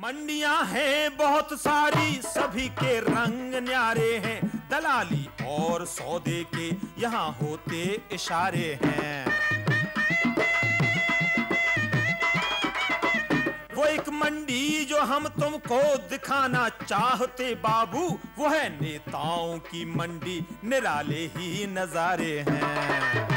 मंडियां हैं बहुत सारी, सभी के रंग न्यारे हैं। दलाली और सौदे के यहाँ होते इशारे हैं। वो एक मंडी जो हम तुमको दिखाना चाहते बाबू, वो है नेताओं की मंडी, निराले ही नजारे हैं।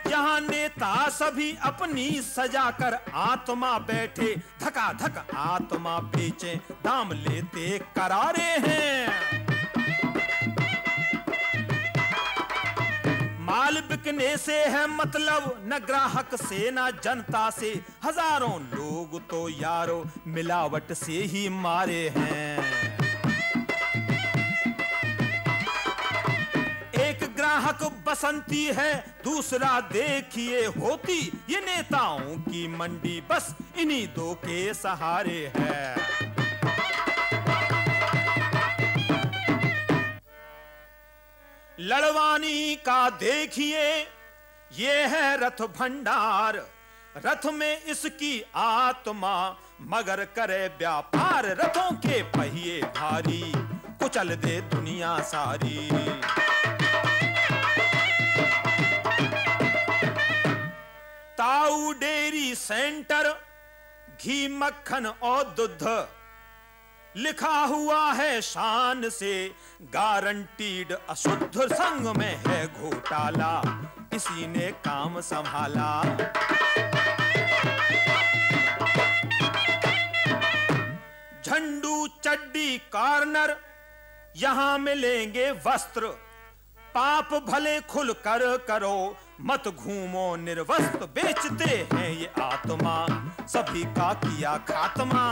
यहाँ नेता सभी अपनी सजा कर आत्मा बैठे, धका धक आत्मा बेचे, दाम लेते करारे हैं। माल बिकने से है मतलब, न ग्राहक से न जनता से। हजारों लोग तो यारो मिलावट से ही मारे हैं। एक ग्राहक बसंती है, दूसरा देखिए होती। ये नेताओं की मंडी बस इन्हीं दो के सहारे है। लड़वानी का देखिए ये है रथ भंडार, रथ में इसकी आत्मा मगर करे व्यापार। रथों के पहिए भारी, कुचल दे दुनिया सारी। ताऊ डेयरी सेंटर, घी मक्खन और दूध, लिखा हुआ है शान से गारंटीड अशुद्ध। संग में है घोटाला, इसी ने काम संभाला। झंडू चड्डी कॉर्नर, यहां मिलेंगे वस्त्र। पाप भले खुल कर करो, मत घूमो निर्वस्त्र। बेचते हैं ये आत्मा, सभी का किया खात्मा।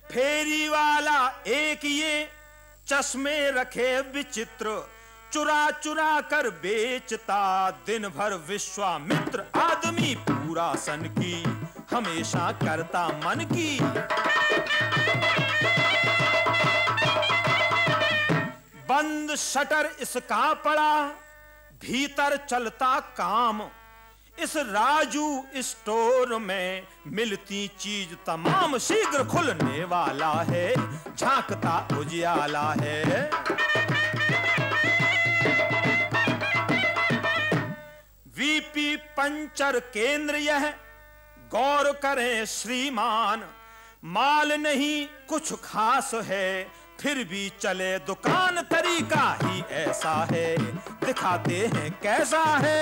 फेरी वाला एक ये चश्मे रखे विचित्र, चुरा चुरा कर बेचता दिन भर विश्वामित्र। आदमी पूरा सन की, हमेशा करता मन की। बंद शटर इसका पड़ा, भीतर चलता काम। इस राजू स्टोर में मिलती चीज तमाम। शीघ्र खुलने वाला है, झांकता उजियाला है। वीपी पंचर केंद्र यह, गौर करें श्रीमान। माल नहीं कुछ खास है, फिर भी चले दुकान। तरीका ही ऐसा है, दिखाते हैं कैसा है।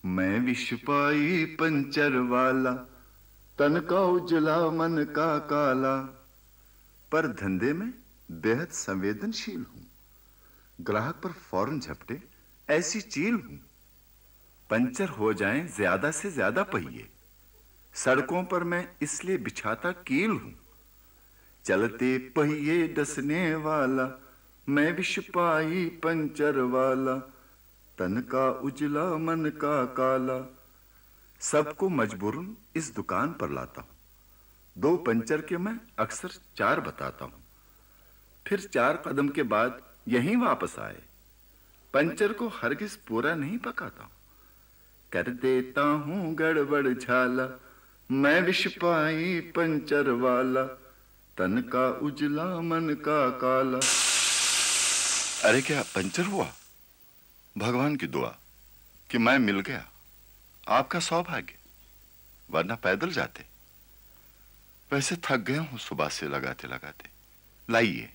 मैं विषपाई पंचर वाला, तन का उजला मन का काला। पर धंधे में बेहद संवेदनशील हूं, ग्राहक पर फौरन झपटे ऐसी चील हूं। पंचर हो जाएं ज्यादा से ज्यादा पहिए, सड़कों पर मैं इसलिए बिछाता कील हूं। चलते पहिए डसने वाला, मैं विषपाई पंचर वाला। तन का उजला मन का काला, सबको मजबूरन इस दुकान पर लाता हूं। 2 पंचर के मैं अक्सर 4 बताता हूं, फिर 4 कदम के बाद यहीं वापस आए। पंचर को हरगिज पूरा नहीं पकाता हूं, कर देता हूं गड़बड़ झाला। मैं विषपाई पंचर वाला, तन का उजला मन का काला। अरे क्या पंचर हुआ? भगवान की दुआ कि मैं मिल गया, आपका सौभाग्य, वरना पैदल जाते। वैसे थक गया हूं सुबह से लगाते लगाते। लाइए।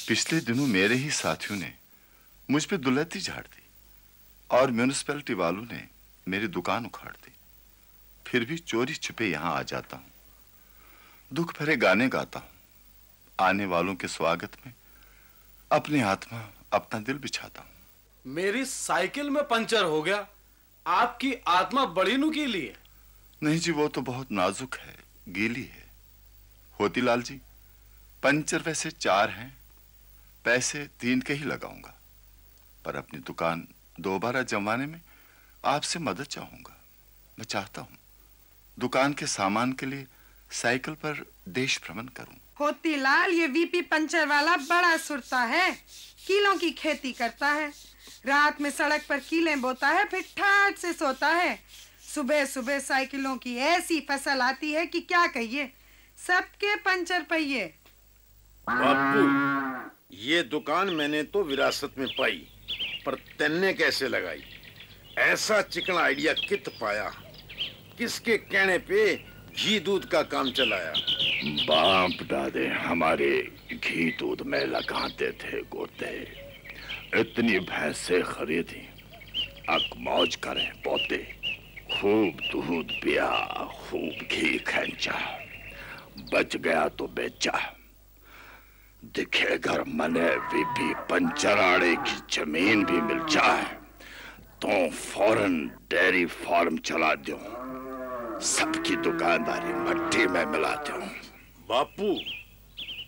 पिछले दिनों मेरे ही साथियों ने मुझ पे दुलहती झाड़ दी और म्यूनिसिपैलिटी वालों ने मेरी दुकान उखाड़ दी। फिर भी चोरी छिपे यहां आ जाता हूं, दुख भरे गाने गाता हूं। आने वालों के स्वागत में अपनी आत्मा अपना दिल बिछाता हूं। मेरी साइकिल में पंचर हो गया, आपकी आत्मा बड़ी नुकीली है। नहीं जी, वो तो बहुत नाजुक है, गीली है। होतीलाल जी, पंचर वैसे 4 हैं, पैसे 3 के ही लगाऊंगा, पर अपनी दुकान दोबारा जमवाने में आपसे मदद चाहूंगा। मैं चाहता हूं दुकान के सामान के लिए साइकिल पर देश भ्रमण करूं। होतीलाल, ये वीपी पंचर वाला बड़ा सुरता है, कीलों की खेती करता है, रात में सड़क पर कीलें बोता है, फिर ठाट से सोता है। सुबह सुबह साइकिलों की ऐसी फसल आती है कि क्या कहिए, सबके पंचर पहिए। बापू, ये दुकान मैंने तो विरासत में पाई, पर तेने कैसे लगाई? ऐसा चिकना आइडिया कित पाया? किसके कहने पे घी दूध का काम चलाया? बाप दादे हमारे घी दूध में लगाते थे गोते। इतनी भैंसे खरीदी, अकमौज करे पोते, खूब दूध पिया, खूब घी खींचा, बच गया तो बेचा। दिखे अगर मने वीपी पंचराड़े की जमीन भी मिल जाए तो फौरन डेयरी फार्म चला दूं, सबकी दुकानदारी मट्टी में मिला दूं। बापू,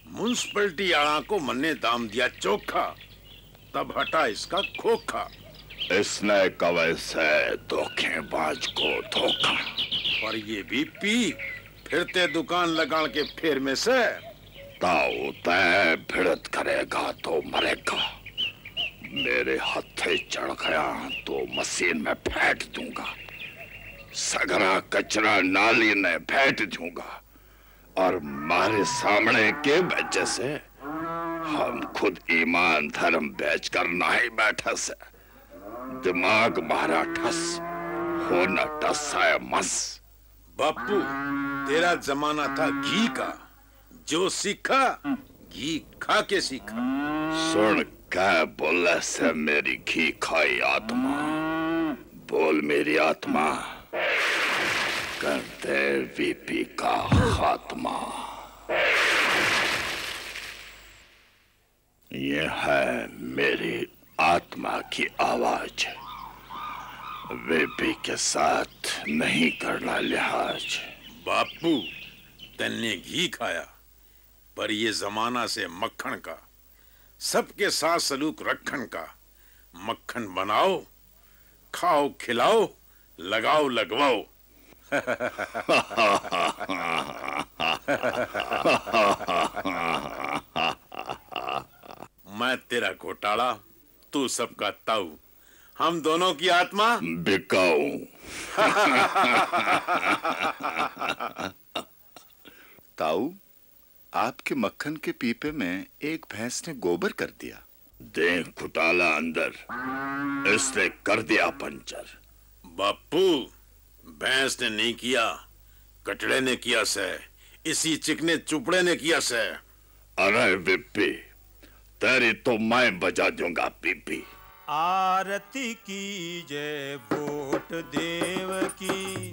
म्युनिसिपैलिटी आड़ा को मन्ने दाम दिया चोखा, तब हटा इसका खोखा। इसने कवे से धोखेबाज को धोखा। पर ये भी पी फिरते दुकान लगान के फेर में से ताऊ तय भिड़त करेगा तो मरेगा। मेरे हथे चढ़ गया तो मशीन में फेंक दूंगा, सगरा कचरा नाली में फेंक दूंगा, और मारे सामने के वजह से हम खुद ईमान धर्म बेच कर नहीं बैठे से। दिमाग मारा ठस, होना टस है मस। बापू, तेरा जमाना था घी का, जो सीखा घी खा के सीखा। सुन क्या बोले से मेरी घी खाई आत्मा, बोल मेरी आत्मा, करते वीपी का खात्मा। ये है मेरी आत्मा की आवाज, वीपी के साथ नहीं करना लिहाज। बापू, तन्ने घी खाया, पर ये जमाना से मक्खन का, सबके साथ सलूक रखन का। मक्खन बनाओ, खाओ खिलाओ, लगाओ लगवाओ। मैं तेरा घोटाला, तू सबका ताऊ, हम दोनों की आत्मा बिकाऊ। ताऊ, आपके मक्खन के पीपे में एक भैंस ने गोबर कर दिया। देख घोटाला अंदर, इसने कर दिया पंचर। बापू, भैंस ने नहीं किया, कटड़े ने किया से, इसी चिकने चुपड़े ने किया से। अरे विप्पी, तेरी तो मैं बजा दूंगा पीपी। आरती कीजे वोट देव की,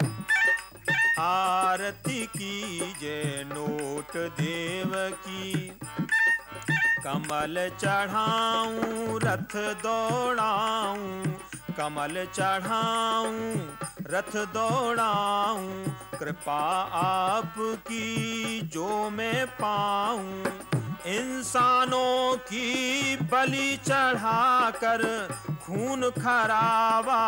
आरती कीजे नोट देव की। कमल चढ़ाऊं रथ दौड़ाऊं, कमल चढ़ाऊं रथ दौड़ाऊं। कृपा आपकी जो मैं पाऊं, इंसानों की बलि चढ़ाकर खून खराबा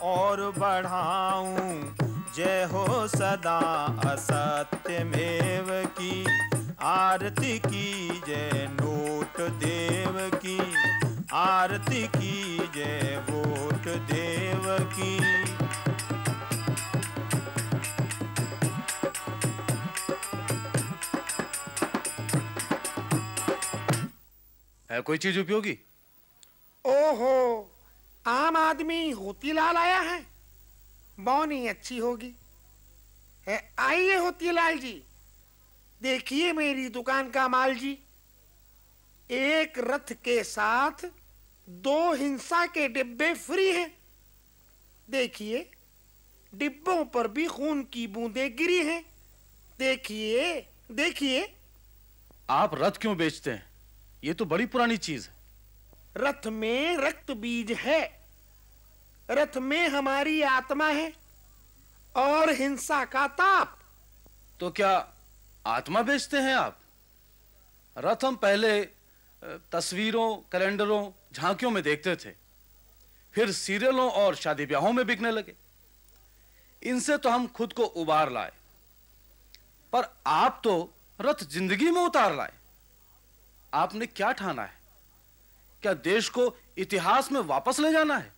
और बढ़ाऊं। जय हो सदा असत्यमेव की, आरती की जय नोट देव की, आरती की जय वोट देव की। है कोई चीज उपयोगी? ओहो, आम आदमी होतीलाल आया है, बौनी अच्छी होगी। आइए होतीलाल जी, देखिए मेरी दुकान का माल जी। एक रथ के साथ 2 हिंसा के डिब्बे फ्री हैं। देखिए, डिब्बों पर भी खून की बूंदें गिरी हैं। देखिए देखिए। आप रथ क्यों बेचते हैं? ये तो बड़ी पुरानी चीज है। रथ में रक्त बीज है, रथ में हमारी आत्मा है और हिंसा का ताप। तो क्या आत्मा बेचते हैं आप? रथ हम पहले तस्वीरों, कैलेंडरों, झांकियों में देखते थे, फिर सीरियलों और शादी ब्याहों में बिकने लगे। इनसे तो हम खुद को उबार लाए, पर आप तो रथ जिंदगी में उतार लाए। आपने क्या ठाना है? क्या देश को इतिहास में वापस ले जाना है?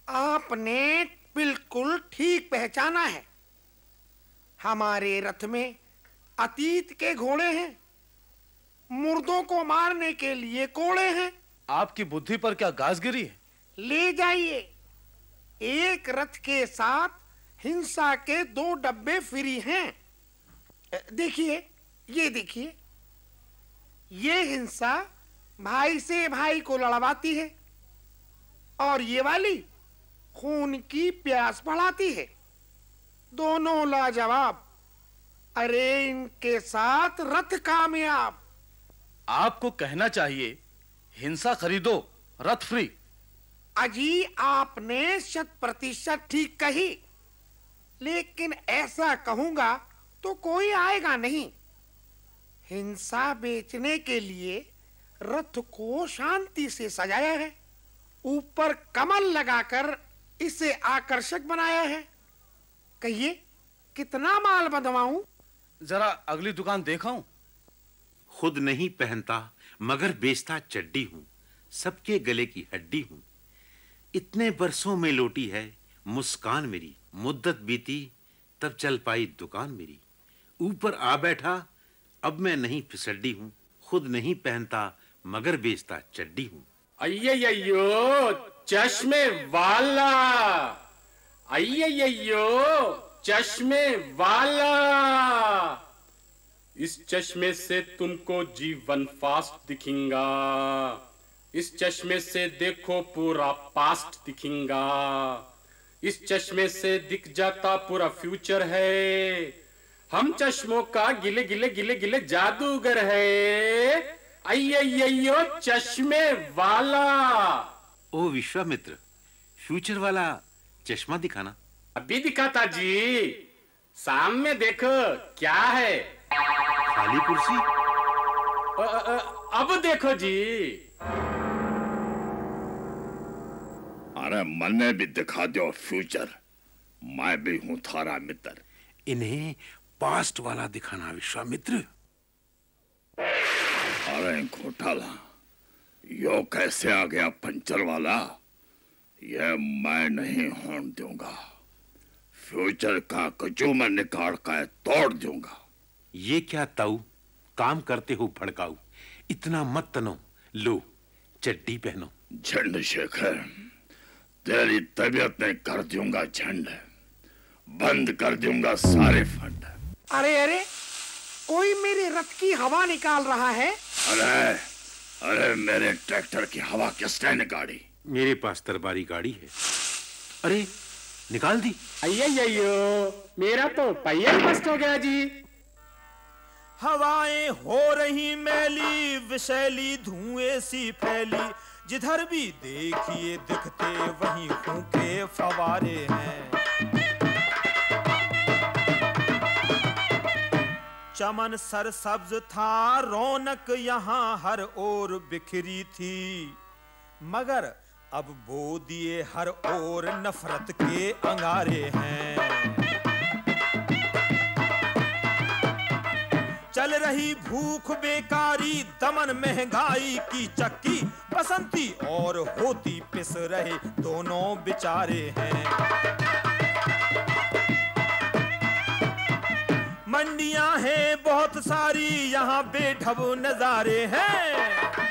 आपने बिल्कुल ठीक पहचाना है। हमारे रथ में अतीत के घोड़े हैं, मुर्दों को मारने के लिए कोड़े हैं। आपकी बुद्धि पर क्या गाज गिरी है? ले जाइए, एक रथ के साथ हिंसा के 2 डब्बे फ्री हैं। देखिए, ये देखिए, ये हिंसा भाई से भाई को लड़वाती है और ये वाली खून की प्यास बढ़ाती है। दोनों लाजवाब। अरे इनके साथ रथ कामयाब। आपको कहना चाहिए हिंसा खरीदो, रथ फ्री। अजी, आपने 100% ठीक कही, लेकिन ऐसा कहूंगा तो कोई आएगा नहीं। हिंसा बेचने के लिए रथ को शांति से सजाया है, ऊपर कमल लगाकर इसे आकर्षक बनाया है। कहिए, कितना माल बंधवाऊं? जरा अगली दुकान देखाऊं? खुद नहीं पहनता मगर बेचता चड्डी हूं, सबके गले की हड्डी हूं। इतने बरसों में लौटी है मुस्कान मेरी, मुद्दत बीती तब चल पाई दुकान मेरी। ऊपर आ बैठा अब मैं नहीं फिसड्डी हूं, खुद नहीं पहनता मगर बेचता चड्डी हूं। अय्यो चश्मे वाला, अय्यो चश्मे वाला, इस चश्मे से तुमको जीवन फास्ट दिखेगा। इस चश्मे से देखो पूरा पास्ट दिखेगा। इस चश्मे से दिख जाता पूरा फ्यूचर है। हम चश्मों का गिले गिले गिले गिले जादूगर है। अय्यो चश्मे वाला। ओ विश्वामित्र, फ्यूचर वाला चश्मा दिखाना। अभी दिखाता जी, सामने देखो क्या है। खाली कुर्सी। अब देखो जी। अरे मन्ने भी दिखा दो फ्यूचर, मैं भी हूं थारा मित्र। इन्हें पास्ट वाला दिखाना विश्वामित्र। अरे घोटाला, यो कैसे आ गया पंचर वाला? यह मैं नहीं होने दूंगा। फ्यूचर का कचूमर निकाल कर तोड़ दूंगा। ये क्या ताऊ, काम करते हो भड़काऊ। इतना मत तनो, लो चड्डी पहनो। झंड शेखर, तेरी तबीयत में कर दूंगा झंड, बंद कर दूंगा सारे फंड। अरे अरे, कोई मेरे रथ की हवा निकाल रहा है। अरे अरे, मेरे ट्रैक्टर की हवा किसने निकाली? मेरे पास तरबारी गाड़ी है। अरे निकाल दी। अय्यो मेरा तो पहिया बस्ट हो गया जी। हवाएं हो रही मैली, विषैली धुएं सी फैली, जिधर भी देखिए दिखते वहीं खून के फवारे हैं। चमन सरसब्ज था, रौनक यहाँ हर ओर बिखरी थी, मगर अब बो दिए हर ओर नफरत के अंगारे हैं। चल रही भूख बेकारी, दमन महंगाई की चक्की, बसंती और होती पिस रहे दोनों बेचारे हैं। मंडियां हैं बहुत सारी, यहाँ बेढब नजारे हैं।